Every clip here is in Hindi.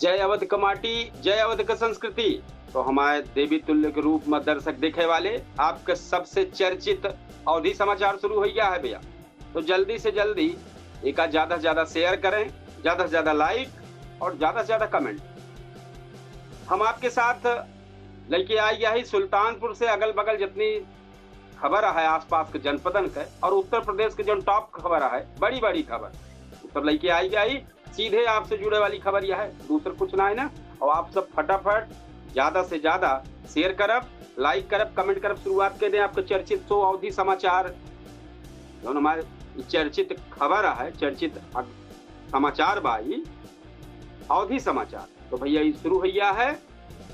जय अवध का माटी, जय अवध का संस्कृति। तो हमारे देवी तुल्य के रूप में दर्शक देखे वाले आपके सबसे चर्चित अवधि समाचार शुरू हो गया है भैया। तो जल्दी से जल्दी एक ज्यादा से ज्यादा शेयर करें, ज्यादा से ज्यादा लाइक और ज्यादा से ज्यादा कमेंट। हम आपके साथ लेके आई गया ही सुल्तानपुर से अगल बगल जितनी खबर है आसपास के जनपदन के और उत्तर प्रदेश के जो टॉप खबर है, बड़ी बड़ी खबर सब लेके आई गया ही। सीधे आपसे जुड़े वाली खबर यह है, दूसरा कुछ ना है ना। और आप सब फटाफट ज्यादा से ज्यादा शेयर करब, लाइक करब, कमेंट करब। शुरुआत कर दें आपके चर्चित शो अवधि समाचार, जो हमारे चर्चित खबर है, चर्चित समाचार भाई अवधि समाचार। तो भैया ये शुरू भैया है।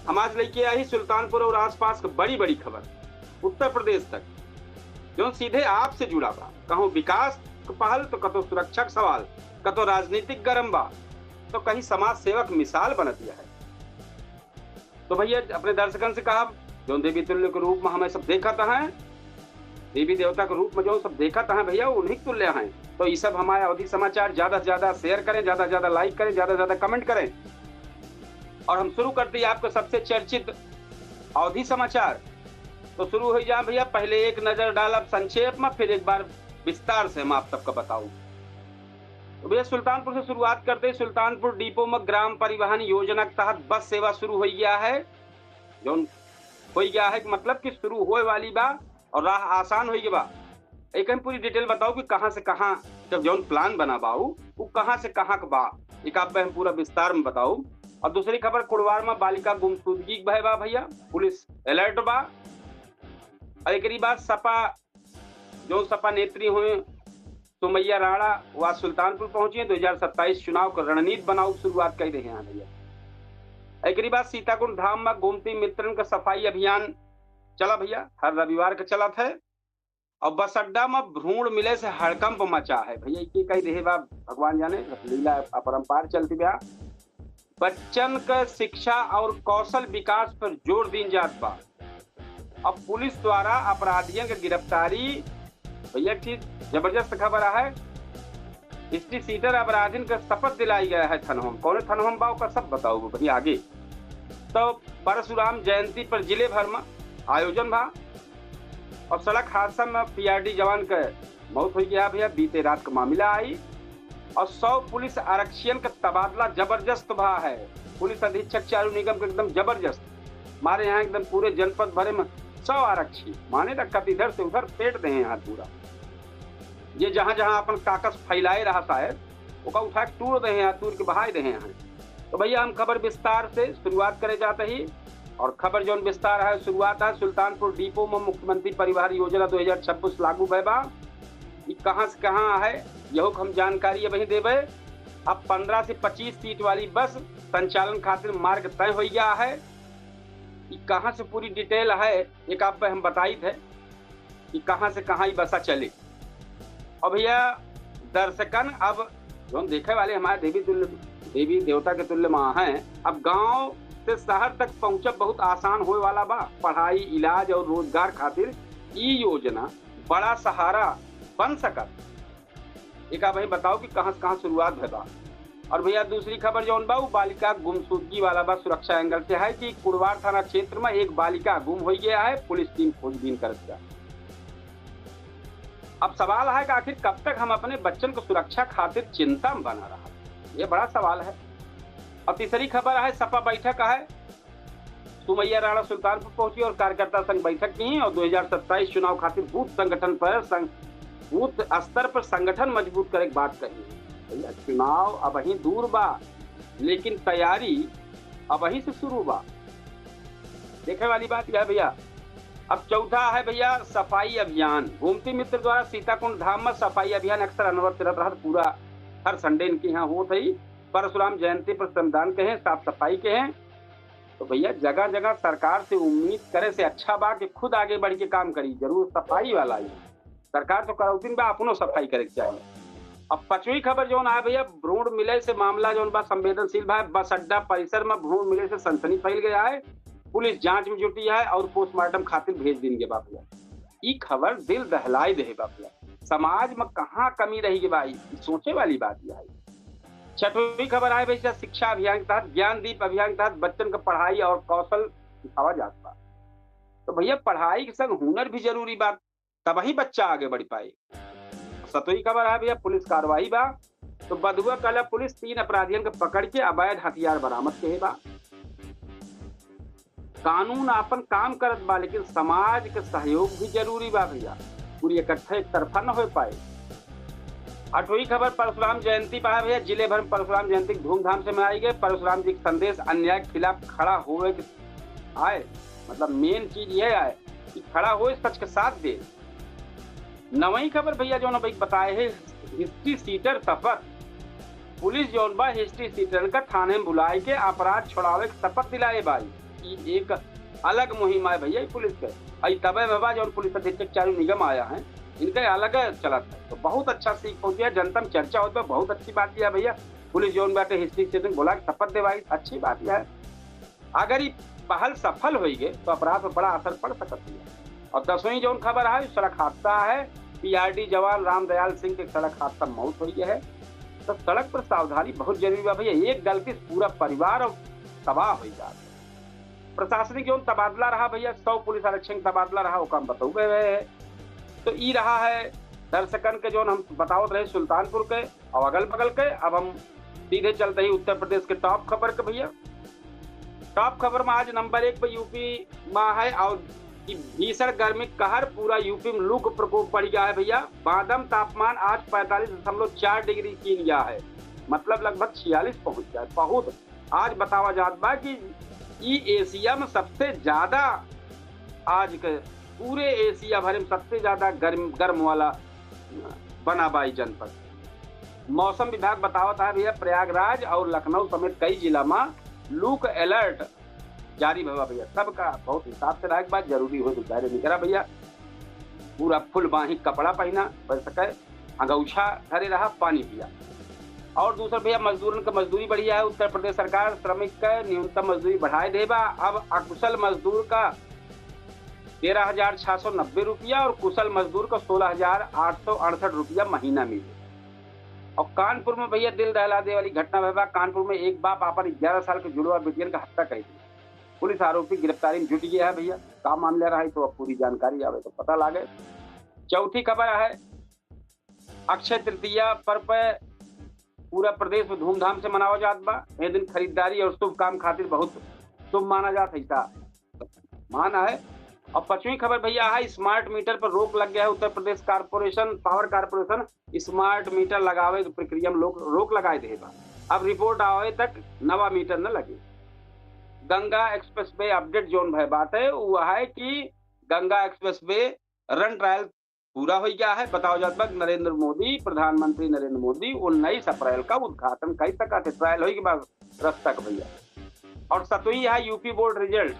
हम आज लेके आई सुल्तानपुर और आसपास की बड़ी बड़ी खबर उत्तर प्रदेश तक, जो सीधे आपसे जुड़ा बा। कहो विकास पहल तो कतो सुरक्षा सवाल, कतो राजनीतिक गरम बा, तो कहीं समाज सेवक मिसाल बन दिया है। तो भैया अपने दर्शकन से कहा, जो देवी तुल्य के रूप में हमें सब देखा है, देवी देवता के रूप में जो सब देखा है भैया, उन्हीं तुल्य हैं। तो ये सब हमारे अवधि समाचार ज्यादा से ज्यादा शेयर करें, ज्यादा से ज्यादा लाइक करें, ज्यादा से ज्यादा कमेंट करें। और हम शुरू करते हैं आपके सबसे चर्चित अवधि समाचार। तो शुरू हो जाए भैया। पहले एक नजर डालब संक्षेप में, फिर एक बार विस्तार से हम आप सबका बताऊं। तो भैया सुल्तानपुर से शुरुआत करते हैं। सुल्तानपुर डिपो में ग्राम परिवहन योजना के तहत बस सेवा शुरू हो गया है। जो हो गया है मतलब कि शुरू होए वाली बा और राह आसान हो गई बा। एक हम पूरी डिटेल बताओ कि कहां से कहां जब जौन प्लान बना बाऊ वो कहां से कहां का बा, एक आप हम पूरा विस्तार में बताओ। और दूसरी खबर, कुड़वार में बालिका गुमशुदगी भय बा भैया, पुलिस अलर्ट बा। और एक बात सपा नेत्री हुए सुमैया राणा वह सुल्तानपुर पहुंची है। 2027 चुनाव का रणनीति बनाओ शुरुआत कर रहे हैं भैया। एक बात, सीताकुंड धाम में गोमती मित्रन का सफाई अभियान चला भैया, हर रविवार का चला था। और बस अड्डा में भ्रूण मिले से हड़कंप मचा है भैया। ये कही रहे बा भगवान जाने, लीला अपरंपार चलती बा। बच्चन का शिक्षा और कौशल विकास पर जोर दी जात बा। अब पुलिस द्वारा अपराधियों की गिरफ्तारी भैया ठीक जबरदस्त खबर है। हिस्ट्री सीटर अपराधियों का शपथ दिलाई गया है थनहोम। कौन थनहोम बाव का सब बताओ भैया आगे। तो परशुराम जयंती पर जिले भर में आयोजन भा। और सड़क हादसा में पीआरडी जवान का मौत हो गया भैया, बीते रात का मामला आई। और 100 पुलिस आरक्षियन का तबादला जबरदस्त भा है। पुलिस अधीक्षक चारू निगम का एकदम जबरदस्त, हमारे यहाँ एकदम पूरे जनपद भरे में 100 आरक्षी माने रखत इधर से उधर पेट दे हैं पूरा। ये जहां जहां अपन काकस फैलाए रहा शायद वो उठा के टूर दे हैं, टूर के बहाए दे हैं। तो भैया हम खबर विस्तार से शुरुआत करे जाते ही। और खबर जो विस्तार है शुरुआत है सुल्तानपुर डिपो में मुख्यमंत्री परिवहन योजना 2026 लागू भैबा। कहाँ से कहाँ है यह हम जानकारी वही देवे। अब 15 से 25 सीट वाली बस संचालन खातिर मार्ग तय हो गया है। कहाँ से पूरी डिटेल है एक आप हम बताई थे कि कहाँ से कहाँ बसा चले। और भैया दर्शकन अब जो देखे वाले हमारे देवी देवता के तुल्य माँ हैं, अब गांव से शहर तक पहुंचब बहुत आसान होने वाला बा। पढ़ाई, इलाज और रोजगार खातिर ये योजना बड़ा सहारा बन सकत। एक आप भाई बताओ कि कहाँ से कहाँ शुरुआत है बा। और भैया दूसरी खबर जो बा बालिका गुमशुदगी वाला बा, सुरक्षा एंगल से है कि कुड़वार थाना क्षेत्र में एक बालिका गुम हो गया है। पुलिस टीम खोजबीन कर दिया। अब सवाल है कि आखिर कब तक हम अपने बच्चन को सुरक्षा खातिर चिंता में बना रहा, ये बड़ा सवाल है। और तीसरी खबर है सपा बैठक है, सुमैया राणा सुल्तानपुर पहुंची और कार्यकर्ता संघ बैठक की। और 2027 चुनाव खातिर बूथ संगठन पर बूथ स्तर पर संगठन मजबूत करे बात कही। भैया चुनाव अब ही दूर बा, लेकिन तैयारी अब ही से शुरू बा। देखे वाली बात यह है भैया। अब चौथा है भैया सफाई अभियान। गोमती मित्र द्वारा सीताकुंड धाम में सफाई अभियान अक्सर अनवरत रहता, पूरा हर संडे इनके यहाँ होता ही। परशुराम जयंती पर श्रमदान के हैं, साफ सफाई के हैं। तो भैया जगह जगह सरकार से उम्मीद करे से अच्छा बा कि खुद आगे बढ़ के काम करी। जरूर सफाई वाला ही सरकार तो करौती बा, अपनो सफाई करे चाहिए। अब 5वीं खबर जो है भैया, भ्रूण मिले से मामला जो बा संवेदनशील बा। बस अड्डा परिसर में भ्रूण मिले से सनसनी फैल गया है। पुलिस जांच में जुटी है और पोस्टमार्टम खातिर भेज देंगे बाबू। ये खबर दिल दहलाई दे बाबू। समाज में कहाँ कमी रहेगी भाई, सोचे वाली बात यह है। छठवीं खबर है भैया शिक्षा अभियान के तहत ज्ञानदीप अभियान के तहत बच्चन का पढ़ाई और कौशल सिखावा जाता। तो भैया पढ़ाई के संग हुनर भी जरूरी बात, तभी बच्चा आगे बढ़ पाए। 7वीं खबर है भैया पुलिस कार्रवाई बा। तो बधुआ कला पुलिस 3 अपराधियों के पकड़ के अवैध हथियार बरामद के बा। कानून अपन काम करत बा, लेकिन समाज के सहयोग भी जरूरी बा भैया, पूरी इकट्ठा एक तरफा न हो पाए। 8वीं खबर परशुराम जयंती पर है भैया, जिले भर में परशुराम जयंती धूमधाम से मनाई गई। परशुराम जी का संदेश अन्याय के खिलाफ खड़ा हुए आए, मतलब मेन चीज यह है कि खड़ा हो सच के साथ दे। 9वीं खबर भैया जो भाई बताए है हिस्ट्री सीटर शपथ, पुलिस जौन बा हिस्ट्री सीटर का थाने में बुलाए के अपराध छुड़ावे के शपथ दिलाए भाई। एक अलग मुहिम है भैया पुलिस के। तबे बाबा जो पुलिस अधीक्षक चारू निगम आया है, इनका अलग चलत है, तो बहुत अच्छा सीख पहुंची है, जनता में चर्चा होती है, बहुत अच्छी बात यह है भैया। पुलिस जोन बाटे हिस्ट्री स्टेशन बोला शपथ दे भाई, अच्छी बात यह है। अगर ये पहल सफल हुई गई तो अपराध पर बड़ा असर पड़ सकती है। और 10वीं जोन खबर है सड़क हादसा है, पीआरडी जवान रामदयाल सिंह के सड़क हादसा मौत हुई है। तो सड़क पर सावधानी बहुत जरूरी है भैया, एक गलती से पूरा परिवार और तबाह हो जाता है। प्रशासनिक जोन तबादला रहा भैया, 100 पुलिस आरक्षण तबादला रहा, वो काम बताओ है। तो ई रहा है दर्शकन के जो हम बतावत रहे सुल्तानपुर के और अगल बगल के। अब हम सीधे चलते ही उत्तर प्रदेश के टॉप खबर के भैया। टॉप खबर में आज नंबर 1 पे यूपी में है और भीषण गर्मी कहर पूरा यूपी में लू का प्रकोप बढ़ गया है भैया। बादम तापमान आज 45.4 डिग्री चीन गया है, मतलब लगभग 46 पहुंच गया है। बहुत आज बतावा जात बा कि एशिया में सबसे ज्यादा आज के पूरे एशिया भर में सबसे ज्यादा गर्म वाला बना बाई जनपद। मौसम विभाग बतावत है भैया प्रयागराज और लखनऊ समेत कई जिला में लू का अलर्ट जारी भवा भैया। सबका बहुत हिसाब से रहे बात जरूरी हो तो बाहर निकला भैया, पूरा फुल बाही कपड़ा पहना बन सके, अगौछा धरे रहा, पानी पिया। और दूसरा भैया मजदूरन का मजदूरी बढ़िया है। उत्तर प्रदेश सरकार श्रमिक का न्यूनतम मजदूरी बढ़ाए देबा। अब अकुशल मजदूर का 13,690 रुपया और कुशल मजदूर का 16,868 रुपया महीना मिले। और कानपुर में भैया दिल दहला दे वाली घटना भैया, कानपुर में एक बाप अपन 11 साल के जुड़वा बेटियन का हत्या कर दी। पुलिस आरोपी गिरफ्तारी में जुट गया है भैया, का मामला रहा है तो अब पूरी जानकारी आवे तो पता लागे। चौथी खबर है अक्षय तृतीया पर्व पूरा प्रदेश में धूमधाम से मनावा जात बा। ये दिन खरीदारी और शुभ काम खातिर बहुत शुभ माना जात है, माना है। और 5वीं खबर भैया है स्मार्ट मीटर पर रोक लग गया है। Uttar Pradesh corporation power corporation smart meter लगावे की प्रक्रिया में रोक लगाए दे बा। अब रिपोर्ट आवे तक नवा मीटर न लगे। Ganga express way update zone भाई बात है वो है कि Ganga express way run trial पूरा हो गया है। बताओ जात बा नरेंद्र मोदी प्रधानमंत्री नरेंद्र मोदी 19 अप्रैल का उद्घाटन कर सका थे, ट्रायल हो के बाद रास्ता का भैया। और 7वीं है UP board result.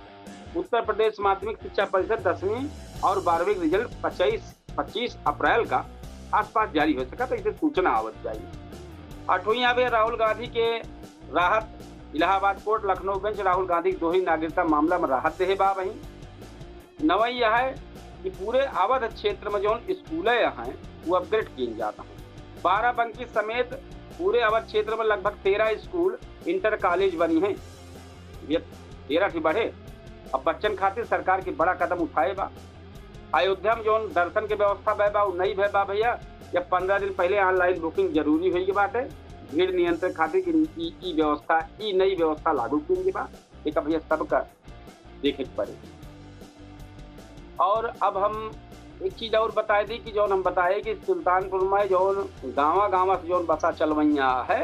Uttar Pradesh माध्यमिक शिक्षा परिषद 10वीं और 12वीं रिजल्ट 25 अप्रैल का आसपास जारी हो सका, तो इसे सूचना आवत चाहिए। 8वीं है राहुल गांधी के राहत, इलाहाबाद कोर्ट लखनऊ बेंच राहुल गांधी की दोहरी नागरिकता मामला में राहत दे बा। वहीं 9वीं यह है कि पूरे अवध क्षेत्र में जो स्कूल हैं वो अपग्रेड किए जाता है। 12 समेत पूरे अवध क्षेत्र में लगभग 13 स्कूल इंटर कॉलेज बनी है, ये 13 की बढ़े। अब बच्चन खातिर सरकार की बड़ा कदम उठाए बा। अयोध्या में जो दर्शन के व्यवस्था बा वो नहीं बा भैया, जब 15 दिन पहले ऑनलाइन बुकिंग जरूरी हुई बात है। भीड़ नियंत्रण खातिर की व्यवस्था नई व्यवस्था लागू की बा, एक भैया सबका देखे पड़े। और अब हम एक चीज और बताए दी कि जो हम बताए कि सुल्तानपुर में जो गाँव से जो बसा चलवैया है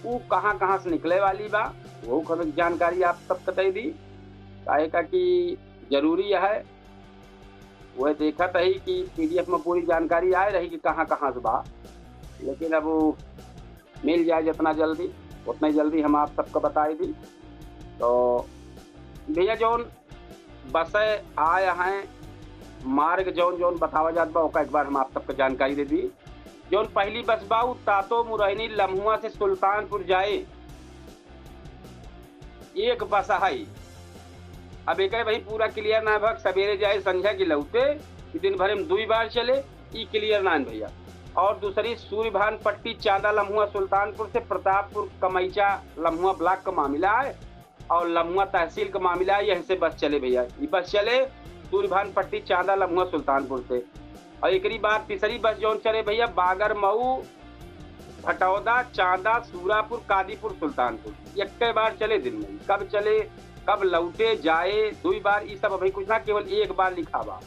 वो कहाँ से निकले वाली बा, वो खबर जानकारी आप सब बता दी। काहे का कि जरूरी है वह देखा ही कि PDF में पूरी जानकारी आए रही कि कहाँ से बा, लेकिन अब वो मिल जाए जितना जल्दी उतना जल्दी हम आप सबको बताए दी। तो भैया जो बसें आए हैं मार्ग जौन बतावा जात बा ओका एक बार हम आप सबको जानकारी दे दी। जौन पहली बस बा तातो मुरैनी लम्हुआ से सुल्तानपुर जाए एक बस है। अब एक भाई पूरा क्लियर ना भग सवेरे जाए संध्या की लौटे, दिन भर में 2 बार चले, ई क्लियर ना भैया। और दूसरी सूर्यभान पट्टी चांदा लम्हुआ सुल्तानपुर से प्रतापपुर कमैचा लम्हुआ ब्लॉक का मामला है और लम्हुआ तहसील का मामला है। यहीं से बस चले भैया, ये बस चले सूर्यभान पट्टी चांदा लम्हुआ सुल्तानपुर से। और एक बार तीसरी बस जो चले भैया बागर मऊ भटौदा चांदा सूरापुर कादीपुर सुल्तानपुर। एक बार चले दिन में, कब चले कब लौटे जाए 2 बार, ये सब अभी कुछ ना, केवल एक बार लिखा बा।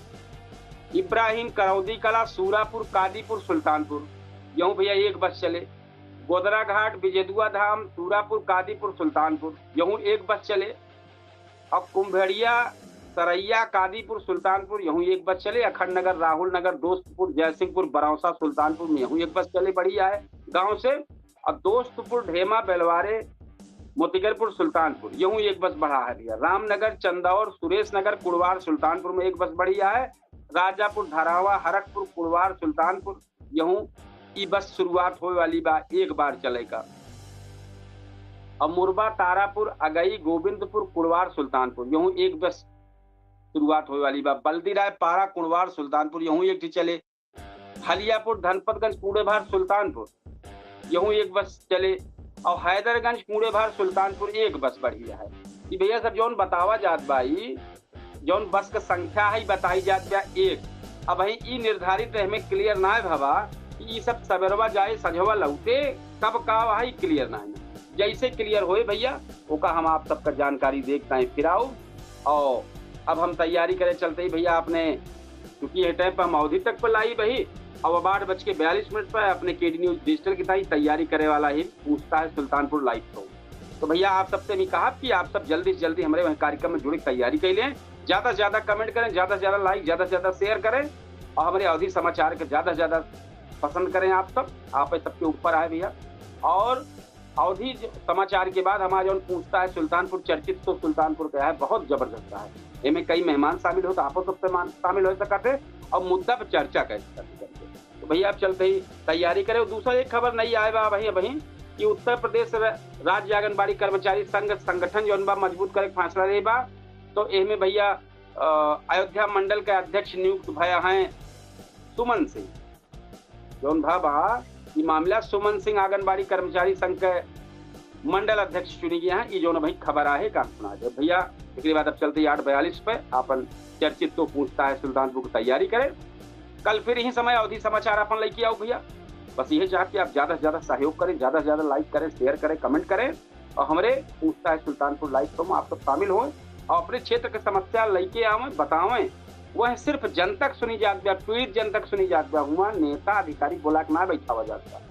इब्राहिम करौदी कला सूरापुर कादीपुर सुल्तानपुर, यूं भैया एक बस चले। गोदरा घाट विजेदुआ धाम सूरापुर कादीपुर सुल्तानपुर, यूं एक बस चले। और कुंभड़िया सरैया कादीपुर सुल्तानपुर, यूं एक बस चले। अखंड नगर राहुल नगर दोस्तपुर जयसिंहपुर बरौसा सुल्तानपुर में यूं एक बस चले, बढ़िया है गांव से। और दोस्तपुर ढेमा बेलवारे मोतीगरपुर सुल्तानपुर, यूं एक बस बढ़ा है भैया। रामनगर चंदौर सुरेश नगर कुड़वार सुल्तानपुर में एक बस बढ़िया है। राजापुर धरावा हरकपुर कुड़वार सुल्तानपुर, यूं ई बस शुरुआत होने वाली बा, एक बार चलेगा। और मुरबा तारापुर अगई गोविंदपुर कुड़वार सुल्तानपुर, यूं एक बस शुरुआत होने वाली बा। बल्दी राय पारा कुड़वार सुल्तानपुर, यूं एक चले। हलियापुर धनपतगंज कूड़ेभार सुल्तानपुर, यूं एक बस चले। और हैदरगंज कूड़ेभार सुल्तानपुर एक बस बढ़िया है। कि भैया सब जौन बतावा जात भाई, जौन बस का संख्या है बताई जात बा एक। अब वही ई निर्धारित हमें क्लियर ना है भवा कि ये सब सवेरवा जाए सझवा लौटे कब का है, क्लियर ना है। जैसे क्लियर होए भैया ओका हम आप सबका जानकारी देखते हैं फिर आओ। और अब हम तैयारी करे चलते ही भैया अपने, क्योंकि ये टाइम पर हम अवधि तक पर लाई भाई। अब 8:42 पर अपने केडी न्यूज डिजिटल की तैयारी करे वाला ही पूछता है सुल्तानपुर लाइव शो। तो भैया आप सबसे भी कहा कि आप सब जल्दी से जल्दी हमारे कार्यक्रम में जुड़ी तैयारी कर लें, ज्यादा से ज्यादा कमेंट करें, ज्यादा से ज्यादा लाइक, ज्यादा से ज्यादा शेयर करें और हमारे अवधि समाचार के ज्यादा से ज्यादा पसंद करें। आप सब आप सबके ऊपर आए भैया। और अवधि समाचार के बाद हमारा जो पूछता है सुल्तानपुर चर्चित तो सुल्तानपुर का है, बहुत जबरदस्त है। इनमें कई मेहमान शामिल हो तो आप सबसे शामिल हो सकते और मुद्दा पर चर्चा कर सकते। तो भैया आप चलते ही तैयारी करें। दूसरा एक खबर नहीं आएगा भाई अभी कि उत्तर प्रदेश राज्य आंगनबाड़ी कर्मचारी संघ संगठन जो मजबूत करे फैसला रही बा। तो इसमें भैया अयोध्या मंडल के अध्यक्ष नियुक्त भया हैं सुमन सिंह। जौन भा ये मामला सुमन सिंह आंगनबाड़ी कर्मचारी संघ के मंडल अध्यक्ष चुनी गए हैं। ये जो भाई खबर आहे का सुना जाए भैया। इसके बाद अब चलते 8:42 पे अपन चर्चित तो पूछता है सुल्तानपुर की तैयारी करें। कल फिर यही समय अवधि समाचार अपन लेके आओ भैया। बस यही चाह कि आप ज्यादा से ज्यादा सहयोग करें, ज्यादा से ज्यादा लाइक करें, शेयर करें, कमेंट करें और हमारे पूछता है सुल्तानपुर लाइव शो में आप सब शामिल हों और अपने क्षेत्र की समस्या लेके आवें, बतावें। वह सिर्फ जनतक सुनी जात बा, पीड़ित जनतक सुनी जात बा, हुआ नेता अधिकारी बोला के ना बैठावा जाता।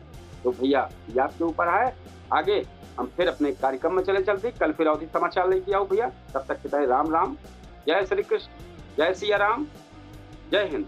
तो भैया ये आपके ऊपर है। आगे हम फिर अपने कार्यक्रम में चलते कल फिर अवधि समाचार लेके आओ भैया। तब तक राम राम, जय श्री कृष्ण, जय सिया राम, जय हिंद।